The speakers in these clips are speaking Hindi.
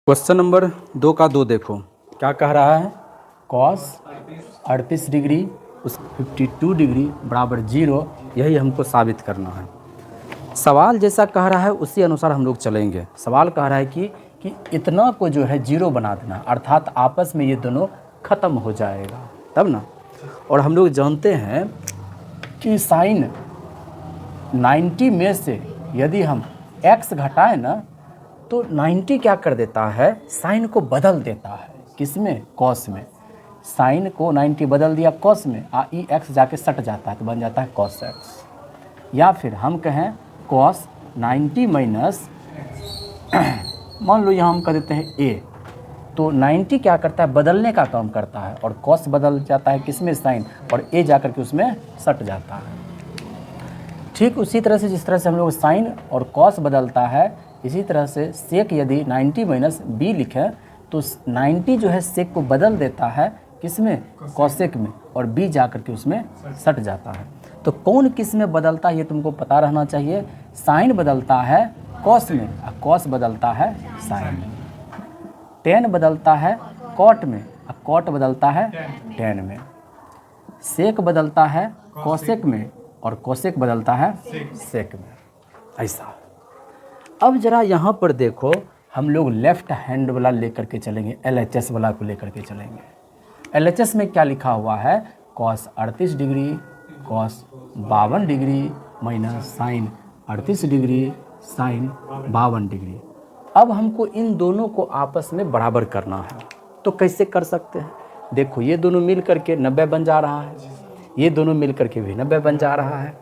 क्वेश्चन नंबर 2 का 2 देखो क्या कह रहा है। कॉस 38 डिग्री उस 52 डिग्री बराबर 0, यही हमको साबित करना है। सवाल जैसा कह रहा है उसी अनुसार हम लोग चलेंगे। सवाल कह रहा है कि इतना को जो है 0 बना देना, अर्थात आपस में ये दोनों ख़त्म हो जाएगा तब ना। और हम लोग जानते हैं कि साइन 90 में से यदि हम x घटाएं ना तो 90 क्या कर देता है, साइन को बदल देता है। किस में? कॉस में। साइन को 90 बदल दिया कॉस में, ई एक्स जाके सट जाता है तो बन जाता है कॉस एक्स। या फिर हम कहें कॉस 90 माइनस मान लो यहाँ हम कह देते हैं ए, तो 90 क्या करता है, बदलने का काम करता है और कॉस बदल जाता है किस में, साइन, और ए जाकर के उसमें सट जाता है। ठीक उसी तरह से जिस तरह से हम लोग साइन और कॉस बदलता है, इसी तरह से सेक यदि 90 माइनस बी लिखें तो 90 जो है सेक को बदल देता है किसमें, कॉसेक में, और बी जाकर के उसमें सट जाता है। तो कौन किस में बदलता है ये तुमको पता रहना चाहिए। साइन बदलता है कॉस में और कॉस बदलता है साइन में। टेन बदलता है कॉट में और कॉट बदलता है टेन में। सेक बदलता है कॉसेक में और कोसेक बदलता है सेक में। ऐसा। अब जरा यहाँ पर देखो, हम लोग लेफ्ट हैंड वाला लेकर के चलेंगे, LHS वाला को लेकर के चलेंगे। LHS में क्या लिखा हुआ है, cos 38 degree cos 52 degree minus sine 38 degree sine 52 degree. अब हमको इन दोनों को आपस में बराबर करना है। तो कैसे कर सकते हैं, देखो ये दोनों मिल करके 90 बन जा रहा है, ये दोनों मिल करके भी 90 बन जा रहा है।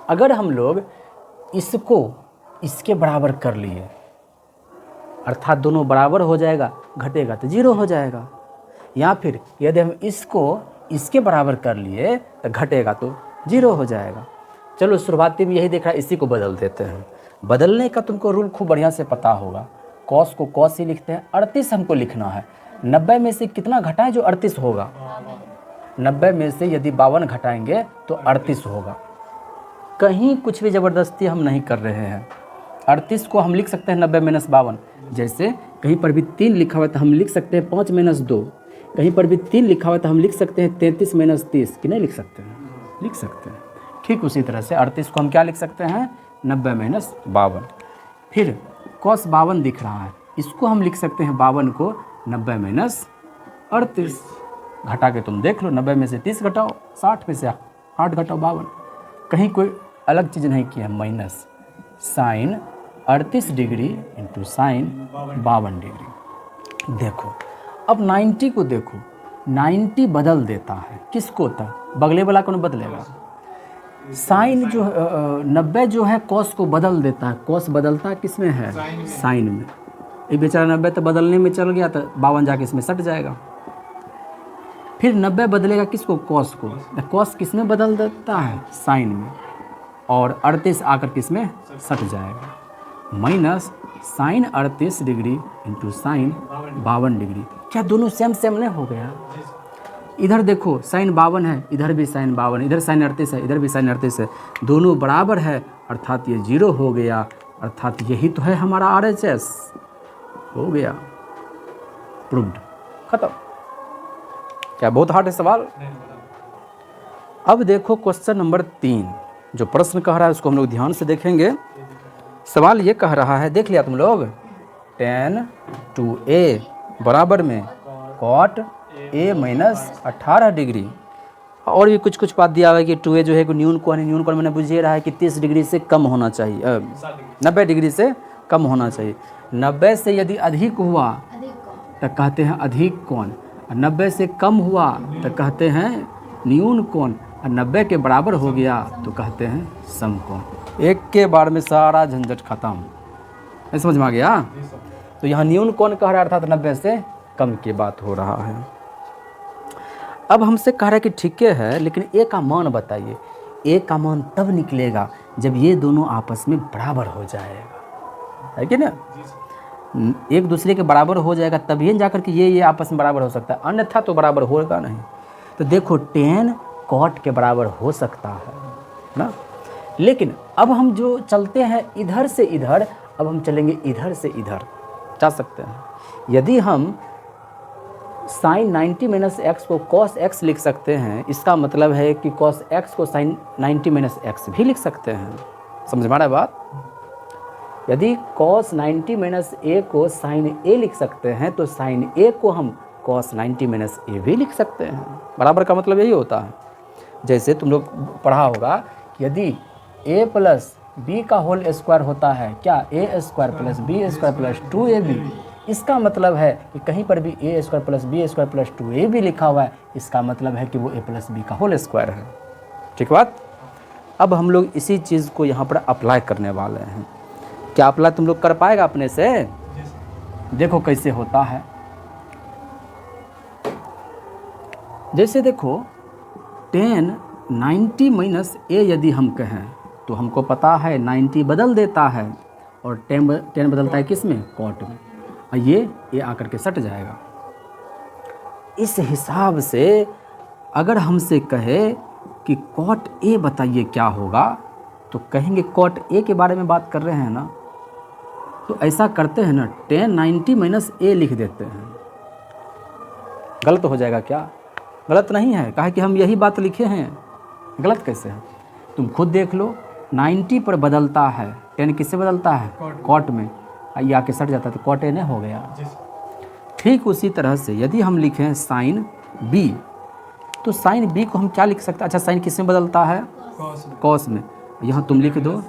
अगर हम लोग इसको इसके बराबर कर लिए, अर्थात दोनों बराबर हो जाएगा, घटेगा तो 0 हो जाएगा। या फिर यदि हम इसको इसके बराबर कर लिए तो घटेगा तो 0 हो जाएगा। चलो शुरुआती में यही देख रहा है, इसी को बदल देते हैं। बदलने का तुमको रूल खूब बढ़िया से पता होगा। कॉस को कॉस ही लिखते हैं, 38 हमको लिखना है। 90 में से कितना घटाएं जो 38 होगा, 90 में से यदि 52 घटाएंगे तो 38 होगा। कहीं कुछ भी ज़बरदस्ती हम नहीं कर रहे हैं। 38 को हम लिख सकते हैं 90 माइनस 52, जैसे कहीं पर भी 3 लिखा हुआ है तो हम लिख सकते हैं 5 माइनस 2, कहीं पर भी 3 लिखा हुआ है तो हम लिख सकते हैं 33 माइनस 30, कि नहीं लिख सकते हैं, लिख सकते हैं। ठीक उसी तरह से 38 को हम क्या लिख सकते हैं, 90 माइनस 52। फिर कॉस 52 दिख रहा है, इसको हम लिख सकते हैं 52 को 90 माइनस 38। घटा के तुम देख लो, 90 में से 30 घटाओ, 60 में से 8 घटाओ 52, कहीं कोई अलग चीज़ नहीं की है। Minus sine 38 degree into sine 52 degree. देखो अब 90 को देखो, 90 बदल देता है किसको, तक बगले वाला को बदलेगा। साइन जो 90 जो है कॉस को बदल देता है, कॉस बदलता है किस में है, साइन में। ये बेचारा 90 तो बदलने में चल गया तो 52 जाके इसमें सट जाएगा। फिर 90 बदलेगा किसको, कॉस को, कॉस किस में बदल देता है, साइन में, और 38 आकर किस में सट जाएगा। Minus sine 38 degree into sine 52 degree. क्या दोनों सेम सेम नहीं हो गया। इधर देखो साइन 52 है, इधर भी साइन 52, इधर साइन 38 है, इधर भी साइन 38 है, दोनों बराबर है, अर्थात ये 0 हो गया। अर्थात यही तो है हमारा RHS। हो गया, प्रूव्ड, खत्म। क्या बहुत हार्ड है सवाल। अब देखो क्वेश्चन नंबर 3, जो प्रश्न कह रहा है उसको हम लोग ध्यान से देखेंगे। सवाल ये कह रहा है, देख लिया तुम लोग, tan 2a बराबर में cot a माइनस 18 डिग्री। और भी कुछ कुछ बात दिया हुआ है कि 2a जो है कि न्यून कोण है, न्यून कोण मैंने बुझे रहा है कि 30 डिग्री से कम होना चाहिए, 90 डिग्री से कम होना चाहिए। 90 से यदि अधिक हुआ तो कहते हैं अधिक कोण, 90 से कम हुआ तो कहते हैं न्यून कोण, और 90 के बराबर हो गया तो कहते हैं समकोण। एक के बार में सारा झंझट खत्म, नहीं समझ में आ गया। तो यहाँ न्यून कोण कह रहा है, अर्थात 90 से कम की बात हो रहा है। अब हमसे कह रहा है कि ठीक है, लेकिन ए का मान बताइए। ए का मान तब निकलेगा जब ये दोनों आपस में बराबर हो जाएगा, है कि ना। एक दूसरे के बराबर हो जाएगा तभी जाकर के ये आपस में बराबर हो सकता है, अन्यथा तो बराबर होगा नहीं। तो देखो tan cot के बराबर हो सकता है ना। लेकिन अब हम जो चलते हैं इधर से इधर, अब हम चलेंगे इधर से इधर। जा सकते हैं। यदि हम साइन 90 माइनस एक्स को कॉस एक्स लिख सकते हैं, इसका मतलब है कि कॉस एक्स को साइन 90 माइनस एक्स भी लिख सकते हैं। समझ में आ रहा है बात? यदि कॉस 90 माइनस ए को साइन ए लिख सकते हैं तो साइन ए को हम कॉस 90 माइनस ए भी लिख सकते हैं। बराबर का मतलब यही होता है। जैसे तुम लोग पढ़ा होगा कि यदि ए प्लस बी का होल स्क्वायर होता है क्या, A square plus B square plus 2ab, इसका मतलब है कि कहीं पर भी A square plus B square plus 2ab लिखा हुआ है, इसका मतलब है कि वो ए प्लस बी का होल स्क्वायर है। ठीक बात? अब हम लोग इसी चीज़ को यहाँ पर अप्लाई करने वाले हैं। क्या अप्लाई तुम लोग कर पाएगा अपने से? देखो कैसे होता है। जैसे देखो tan 90 माइनस ए यदि हम कहें तो हमको पता है 90 बदल देता है और tan बदलता है किस में, कॉट में, और ये आकर के सट जाएगा। इस हिसाब से अगर हमसे कहे कि कॉट ए बताइए क्या होगा, तो कहेंगे कॉट ए के बारे में बात कर रहे हैं ना, तो ऐसा करते हैं ना, tan 90 माइनस ए लिख देते हैं। गलत हो जाएगा क्या? गलत नहीं है, कहा कि हम यही बात लिखे हैं। गलत कैसे है? तुम खुद देख लो, 90 पर बदलता है, tan किससे बदलता है, कॉट में, ये आके सट जाता है तो कॉट ए ने हो गया। ठीक उसी तरह से यदि हम लिखें साइन बी, तो साइन बी को हम क्या लिख सकते हैं? अच्छा, साइन किस में बदलता है, कॉस में, यहाँ तुम लिख दो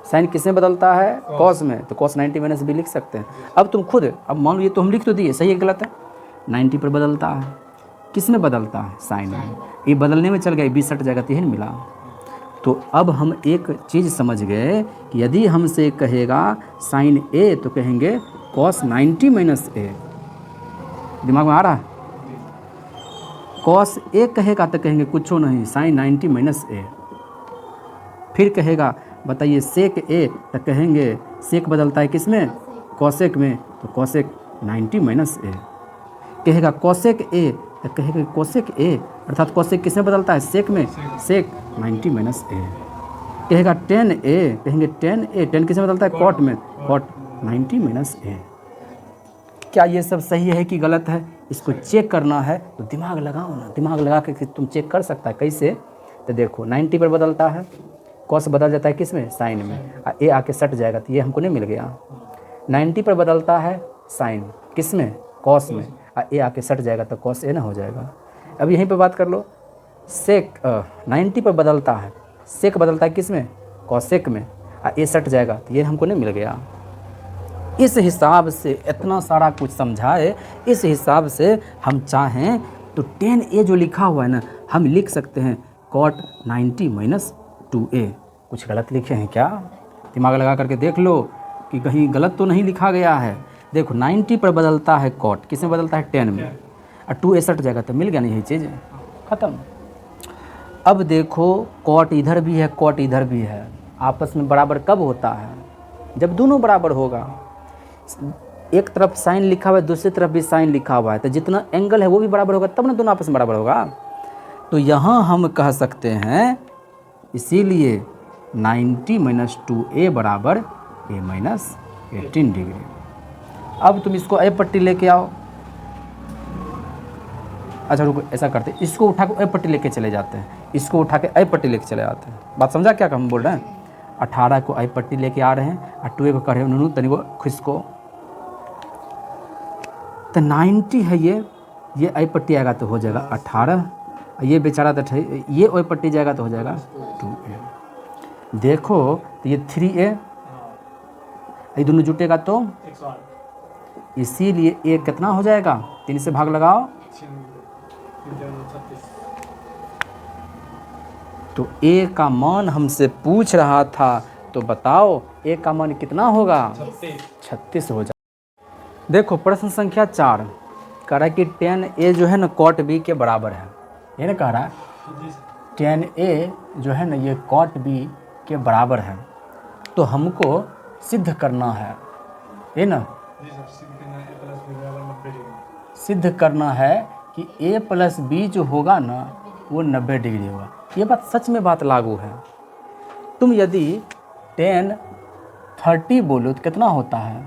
साइन किस में बदलता है, कॉस में, तो कॉस 90 माइनस बी लिख सकते हैं। अब तुम खुद, अब मान लो ये तो हम लिख तो दिए, सही है गलत है? 90 पर बदलता है, किस में बदलता है, साइन में, ये बदलने में चल गया, बी सट जाएगा तो यही मिला। तो अब हम एक चीज़ समझ गए कि यदि हमसे कहेगा साइन ए तो कहेंगे कॉस 90 माइनस ए। दिमाग में आ रहा है? कॉस ए कहेगा तो कहेंगे कुछ नहीं, साइन 90 माइनस ए। फिर कहेगा बताइए सेक ए, तो कहेंगे सेक बदलता है किस में, कॉसेक में, तो कॉसेक 90 माइनस ए। कहेगा कॉसेक ए तो कहेगा कोसेक ए, अर्थात कोसेक किस में बदलता है, सेक में, सेक 90 माइनस ए। कहेगा tan ए, कहेंगे tan ए, tan किस में बदलता है, कॉट में, कॉट 90 माइनस ए। क्या ये सब सही है कि गलत है? इसको चेक करना है तो दिमाग लगाओ ना, दिमाग लगा के तुम चेक कर सकता है। कैसे? तो देखो 90 पर बदलता है, कॉस बदल जाता है किस में, साइन में, ए आके सट जाएगा तो ये हमको नहीं मिल गया। 90 पर बदलता है साइन किस में, कॉस में, ए आके सट जाएगा तो कॉस ए ना हो जाएगा। अब यहीं पे बात कर लो, सेक 90 पर बदलता है, सेक बदलता है किस में, कॉसेक में, ए सट जाएगा तो ये हमको नहीं मिल गया। इस हिसाब से इतना सारा कुछ समझाए, इस हिसाब से हम चाहें तो tan ए जो लिखा हुआ है ना, हम लिख सकते हैं कॉट 90 माइनस 2a। कुछ गलत लिखे हैं क्या? दिमाग लगा करके देख लो कि कहीं गलत तो नहीं लिखा गया है। देखो 90 पर बदलता है कॉट, किस में बदलता है, tan में, और 2a सट जाएगा तो मिल गया नहीं, यही चीज़ ख़त्म। अब देखो कॉट इधर भी है, कॉट इधर भी है, आपस में बराबर कब होता है, जब दोनों बराबर होगा। एक तरफ साइन लिखा हुआ है, दूसरी तरफ भी साइन लिखा हुआ है, तो जितना एंगल है वो भी बराबर होगा, तब ना दोनों आपस में बराबर होगा। तो यहाँ हम कह सकते हैं, इसीलिए 90 माइनस 2a बराबर a माइनस 18 डिग्री। अब तुम इसको ए पट्टी लेके आओ। अच्छा रुको, ऐसा करते हैं, इसको उठा के ए पट्टी लेके चले जाते हैं, इसको उठा के ए पट्टी लेके चले जाते हैं। बात समझा क्या हम बोल रहे हैं? 18 को ए पट्टी लेके आ रहे हैं और 2a को कर रहे हैं उन्होंने तनी वो खिसको, तो 90 है ये ए पट्टी आएगा तो हो जाएगा 18, ये बेचारा तो ये ओ पट्टी जाएगा तो हो जाएगा 2a। देखो तो ये 3a, ये दोनों जुटेगा तो इसीलिए a कितना हो जाएगा, 3 से भाग लगाओ तो a का मान हमसे पूछ रहा था, तो बताओ a का मान कितना होगा, 36 हो जाएगा। देखो प्रश्न संख्या 4 कह रहा है कि tan a जो है ना cot b के बराबर है, ये ना कह रहा है tan a जो है ना ये cot b के बराबर है, तो हमको सिद्ध करना है ना, सिद्ध करना है कि a प्लस बी जो होगा ना वो 90 डिग्री होगा। ये बात सच में बात लागू है। तुम यदि tan 30 बोलो तो कितना होता है,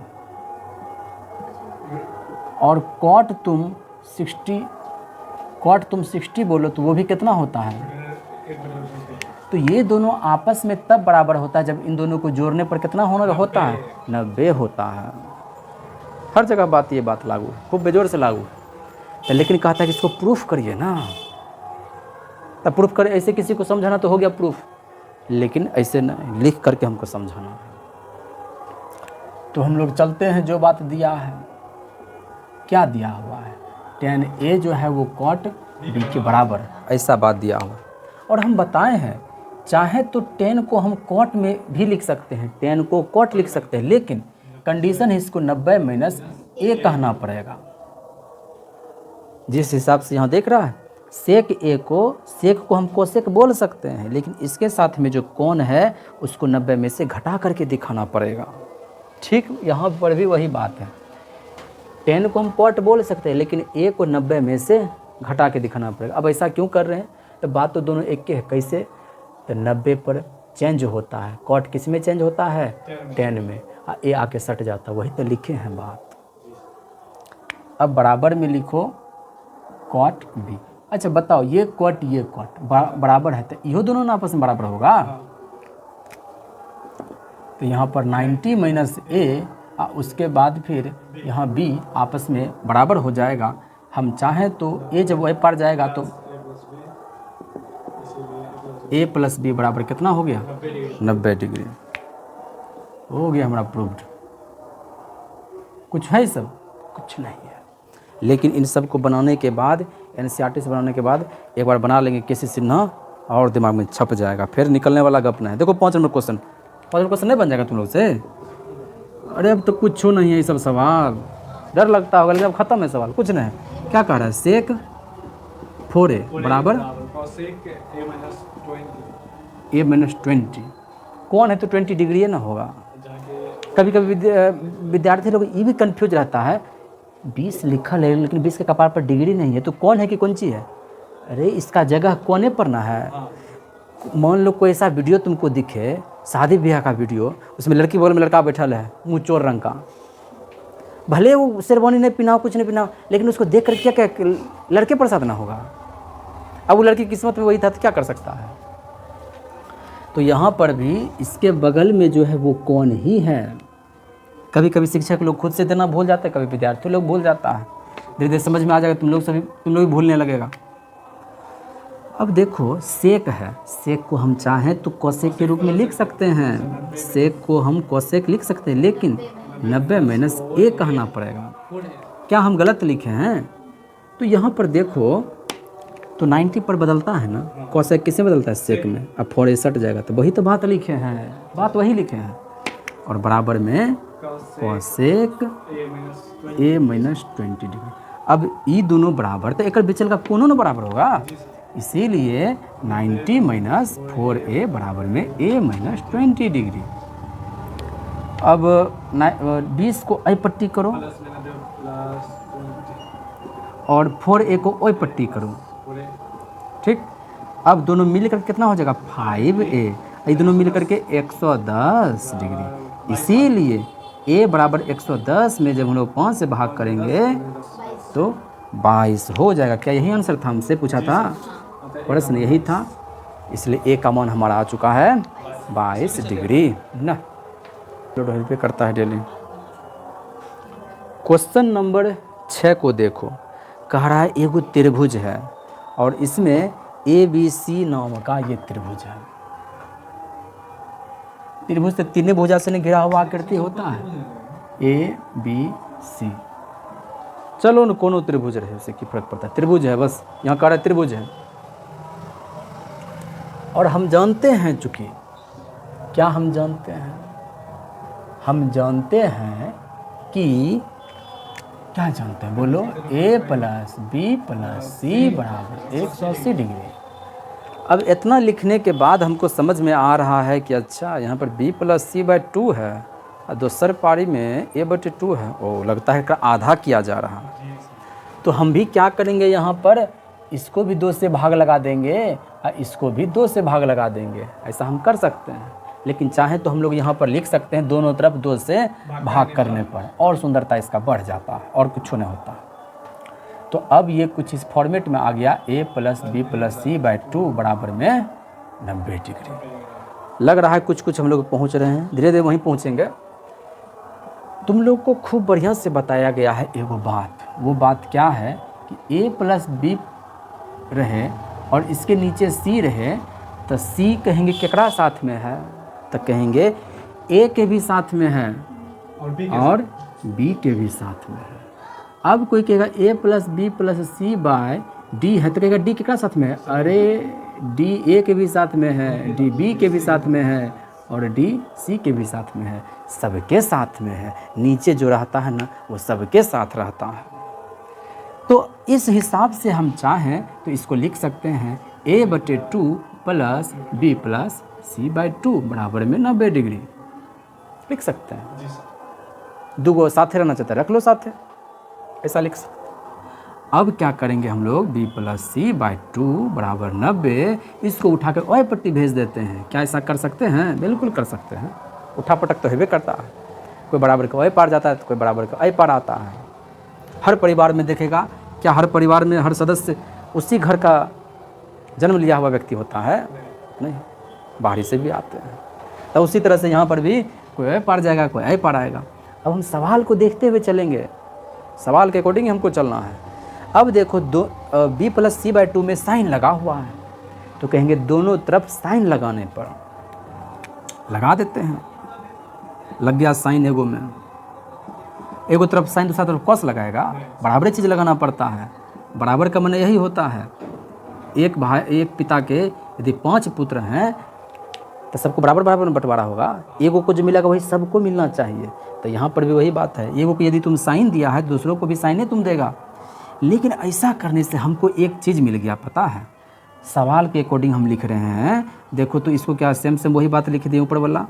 और कॉट तुम 60 बोलो तो वो भी कितना होता है। तो ये दोनों आपस में तब बराबर होता है जब इन दोनों को जोड़ने पर कितना होता है, 90 होता है। हर जगह ये बात लागू है, खूब बेजोर से लागू है। लेकिन कहता है कि इसको प्रूफ करिए ना, तब प्रूफ कर, ऐसे किसी को समझाना तो हो गया प्रूफ, लेकिन ऐसे नहीं, लिख करके हमको समझाना है। तो हम लोग चलते हैं, जो बात दिया है, क्या दिया हुआ है, tan A जो है वो cot B के बराबर, ऐसा बात दिया हुआ। और हम बताए हैं चाहे तो tan को हम cot में भी लिख सकते हैं, tan को cot लिख सकते हैं, लेकिन कंडीशन है इसको 90 माइनस A कहना पड़ेगा। जिस हिसाब से यहाँ देख रहा है, सेक को हम कोसेक बोल सकते हैं, लेकिन इसके साथ में जो कोण है उसको 90 में से घटा करके दिखाना पड़ेगा। ठीक, यहाँ पर भी वही बात है, tan को हम cot बोल सकते हैं, लेकिन A को 90 में से घटा के दिखाना पड़ेगा। अब ऐसा क्यों कर रहे हैं, तो बात तो दोनों एक के है। कैसे, तो 90 पर चेंज होता है, cot किस में चेंज होता है, tan में, A आके सट जाता है, वही तो लिखे हैं बात। अब बराबर में लिखो cot B। अच्छा बताओ, ये cot बराबर है, तो ये दोनों ना आपस में बराबर होगा। तो यहाँ पर 90 माइनस A, उसके बाद फिर यहाँ B आपस में बराबर हो जाएगा। हम चाहें तो A जब वही पार जाएगा तो A प्लस B बराबर कितना हो गया, 90 डिग्री हो गया हमारा प्रूव्ड। कुछ है सब, कुछ नहीं है। लेकिन इन सब को बनाने के बाद, NCERT से बनाने के बाद एक बार बना लेंगे किसी से ना, और दिमाग में छप जाएगा, फिर निकलने वाला गप नहीं है। देखो 5 नंबर क्वेश्चन नहीं बन जाएगा तुम लोग से। अरे अब तो कुछ नहीं है ये सब सवाल, डर लगता होगा, लेकिन अब खत्म है सवाल, कुछ नहीं है। क्या कह रहा है, सेक 4A बराबर A माइनस 20, कौन है तो 20 डिग्री ना होगा। कभी कभी विद्यार्थी लोग ये भी कंफ्यूज रहता है, 20 लिखा है लेकिन 20 के कपार पर डिग्री नहीं है, तो कौन है कि कौन सी है। अरे इसका जगह कोने पर ना है। मान लो कोई ऐसा वीडियो तुमको दिखे, शादी ब्याह का वीडियो, उसमें लड़की बगल में लड़का बैठा है, मुँह चोर रंग का, भले वो शेरवानी नहीं पहनाओ, कुछ नहीं पहनाओ, लेकिन उसको देख कर क्या लड़के पर साथ ना होगा। अब वो लड़की किस्मत में वही था तो क्या कर सकता है। तो यहाँ पर भी इसके बगल में जो है वो कौन ही है। कभी कभी शिक्षक लोग खुद से देना भूल जाते हैं, कभी विद्यार्थी लोग भूल जाता है, धीरे धीरे समझ में आ जाएगा, तुम लोग भी भूलने लगेगा। अब देखो सेक है, सेक को हम चाहें तो कोसेक के रूप में लिख सकते हैं, सेक को हम कोसेक लिख सकते हैं, लेकिन 90 माइनस A कहना पड़ेगा। क्या हम गलत लिखे हैं। तो यहाँ पर देखो तो 90 पर बदलता है ना, कोसेक किससे बदलता है, सेक में। अब 4A सट जाएगा, तो वही तो बात लिखे हैं, बात वही लिखे हैं। और बराबर में कोसेक A माइनस 20 डिग्री। अब ये दोनों बराबर, तो एक बीचल का कोनो ना बराबर होगा, इसीलिए 90 माइनस 4A बराबर में A माइनस 20 डिग्री। अब 20 को आई पट्टी करो और 4A को ओई पट्टी करो, ठीक। अब दोनों मिलकर कितना हो जाएगा, 5A, ये दोनों मिलकर के 110 डिग्री। इसीलिए A बराबर 110 में जब हम लोग 5 से भाग करेंगे तो 22 हो जाएगा। क्या यही आंसर था, हमसे पूछा था प्रश्न यही था, इसलिए A का मान हमारा आ चुका है 22 डिग्री ना। हेल्प पे करता है डेली। क्वेश्चन नंबर 6 को देखो, कह रहा है एगो त्रिभुज है और इसमें ABC नाम का ये त्रिभुज है। त्रिभुज से तीन भुजा से घिरा हुआ आकृति होता है, ABC। चलो न कोनो त्रिभुज रहे, उससे क्या फर्क पड़ता है, त्रिभुज है बस, यहाँ कह रहा है त्रिभुज है। और हम जानते हैं, चूंकि क्या हम जानते हैं, हम जानते हैं कि क्या जानते हैं बोलो, A plus B plus C बराबर 180 डिग्री। अब इतना लिखने के बाद हमको समझ में आ रहा है कि अच्छा यहाँ पर B प्लस C बाई 2 है और दूसर पारी में A बटे 2 है। ओ लगता है आधा किया जा रहा है। तो हम भी क्या करेंगे, यहाँ पर इसको भी 2 से भाग लगा देंगे और इसको भी 2 से भाग लगा देंगे, ऐसा हम कर सकते हैं। लेकिन चाहे तो हम लोग यहाँ पर लिख सकते हैं दोनों तरफ 2 से भाग करने पर, और सुंदरता इसका बढ़ जाता है और कुछ नहीं होता। तो अब ये कुछ इस फॉर्मेट में आ गया, a + b + c/2 बराबर में 90 डिग्री। लग रहा है कुछ कुछ हम लोग पहुँच रहे हैं, धीरे धीरे वहीं पहुँचेंगे। तुम लोग को खूब बढ़िया से बताया गया है एगो बात, वो बात क्या है कि a + b रहे और इसके नीचे c रहे, तो c कहेंगे केकरा साथ में है, तो कहेंगे a के भी साथ में है और b के भी साथ में है। अब कोई कहेगा a + b + c/d है, तो कहेगा d केकरा साथ में है, अरे d a के भी साथ में है, d b के भी साथ में है और d c के भी साथ में है, सबके साथ में है। नीचे जो रहता है ना वो सबके साथ रहता है। तो इस हिसाब से हम चाहें तो इसको लिख सकते हैं a/2 + b + c/2 बराबर में 90 डिग्री लिख सकते हैं। दूगो साथे रहना चाहते हैं, रख लो साथे, ऐसा लिख सकते। अब क्या करेंगे हम लोग, b + c/2 बराबर 90, इसको उठा कर ओए पट्टी भेज देते हैं। क्या ऐसा कर सकते हैं? बिल्कुल कर सकते हैं। उठा पटक तो हेबे करता है, कोई बराबर का ओए पार जाता है तो कोई बराबर का ऐ पार आता है। हर परिवार में देखेगा, क्या हर परिवार में हर सदस्य उसी घर का जन्म लिया हुआ व्यक्ति होता है? नहीं, बाहरी से भी आते हैं। तो उसी तरह से यहाँ पर भी कोई ऐ पार जाएगा, कोई ऐ पार आएगा। अब हम सवाल को देखते हुए चलेंगे, सवाल के अकॉर्डिंग हमको चलना है। अब देखो b + c/2 में साइन लगा हुआ है, तो कहेंगे दोनों तरफ साइन लगाने पर लगा देते हैं। लग गया साइन एगो में, एगो तरफ साइन दूसरा तरफ कॉस लगाएगा, बराबर चीज़ लगाना पड़ता है। बराबर का माने यही होता है, एक भाई एक पिता के यदि 5 पुत्र हैं तो सबको बराबर बराबर में बंटवारा होगा। एगो को जो मिलेगा वही सबको मिलना चाहिए। तो यहाँ पर भी वही बात है, एगो को यदि तुम साइन दिया है दूसरों को भी साइन ही तुम देगा। लेकिन ऐसा करने से हमको एक चीज़ मिल गया, पता है, सवाल के अकॉर्डिंग हम लिख रहे हैं। देखो तो इसको क्या सेम वही बात लिख दिए ऊपर वाला,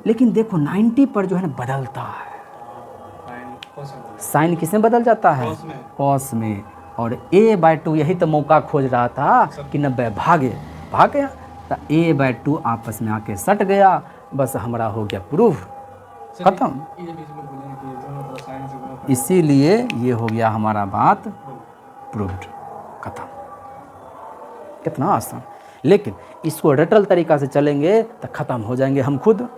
लेकिन देखो 90 पर जो है ना बदलता है, साइन किस में बदल जाता है? कॉस में। और a/2 यही तो मौका खोज रहा था कि 90 भाग गया, तो a/2 आपस में आके सट गया, बस हमारा हो गया प्रूफ, खत्म। इसीलिए ये हो गया हमारा बात प्रूव्ड, खत्म। कितना आसान। लेकिन इसको रटल तरीका से चलेंगे तो ख़त्म हो जाएंगे हम खुद।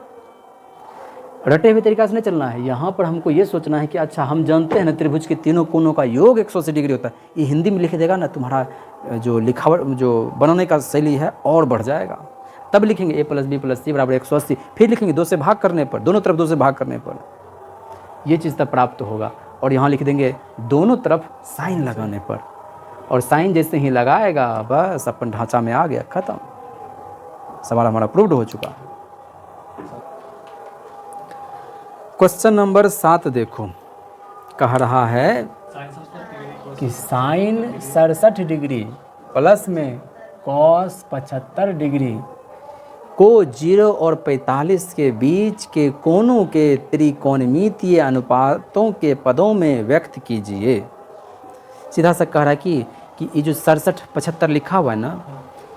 रटे हुए तरीका से नहीं चलना है। यहाँ पर हमको ये सोचना है कि अच्छा हम जानते हैं ना त्रिभुज के तीनों कोनों का योग 180 डिग्री होता है। ये हिंदी में लिख देगा ना, तुम्हारा जो लिखावट जो बनाने का शैली है और बढ़ जाएगा। तब लिखेंगे a + b + c बराबर 180, फिर लिखेंगे 2 से भाग करने पर, दोनों तरफ 2 से भाग करने पर, ये चीज़ तब प्राप्त होगा। और यहाँ लिख देंगे दोनों तरफ साइन लगाने पर, और साइन जैसे ही लगाएगा बस अपन ढांचा में आ गया, ख़त्म। सवाल हमारा प्रूव्ड हो चुका। क्वेश्चन नंबर 7 देखो, कह रहा है कि साइन 67 डिग्री प्लस में कॉस 75 डिग्री को 0 और 45 के बीच के कोणों के त्रिकोणमितीय अनुपातों के पदों में व्यक्त कीजिए। सीधा सा कह रहा है कि ये जो 67 75 लिखा हुआ है ना,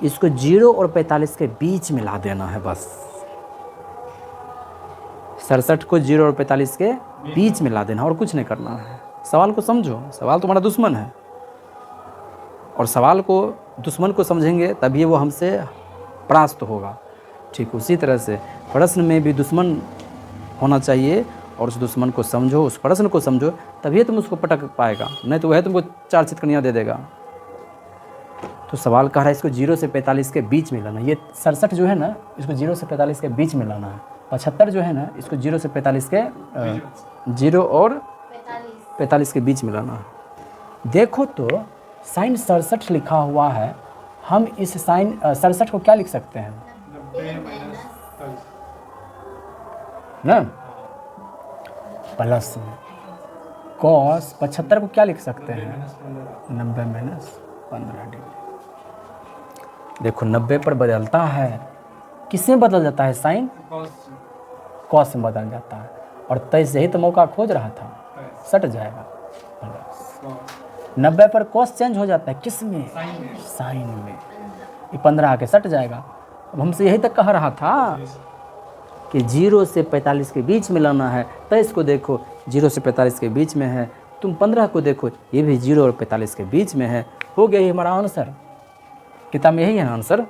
इसको 0 और 45 के बीच में ला देना है बस। 67 को 0 और 45 के बीच में ला देना, और कुछ नहीं करना है। सवाल को समझो, सवाल तुम्हारा दुश्मन है, और सवाल को दुश्मन को समझेंगे तभी वो हमसे परास्त होगा। ठीक उसी तरह से प्रश्न में भी दुश्मन होना चाहिए, और उस दुश्मन को समझो, उस प्रश्न को समझो, तभी तुम उसको पटक पाएगा, नहीं तो वह तुमको 4 चितकनियाँ दे देगा। तो सवाल कह रहा है इसको 0 से 45 के बीच में लाना। ये 67 जो है ना, इसको 0 से 45 के बीच में लाना है। 75 जो है ना, इसको 0 से 45 के 0 और 45 के बीच में लाना है। देखो तो साइन 67 लिखा हुआ है, हम इस साइन 67 को क्या लिख सकते हैं ना, प्लस में कॉस 75 को क्या लिख सकते हैं, 90 - 15 डिग्री। देखो 90 पर बदलता है, किसमें बदल जाता है? साइन कॉस में बदल जाता है, और 23 से ही तो मौका खोज रहा था, सट जाएगा। 90 पर कॉस चेंज हो जाता है, किस में? साइन में। ये 15 आके सट जाएगा। अब हमसे यही तक कह रहा था, कि 0 से 45 के बीच में लाना है। 23 को देखो 0 से 45 के बीच में है। तुम 15 को देखो, ये भी 0 और 45 के बीच में है। हो गया ये हमारा आंसर। किताब में यही है ना आंसर।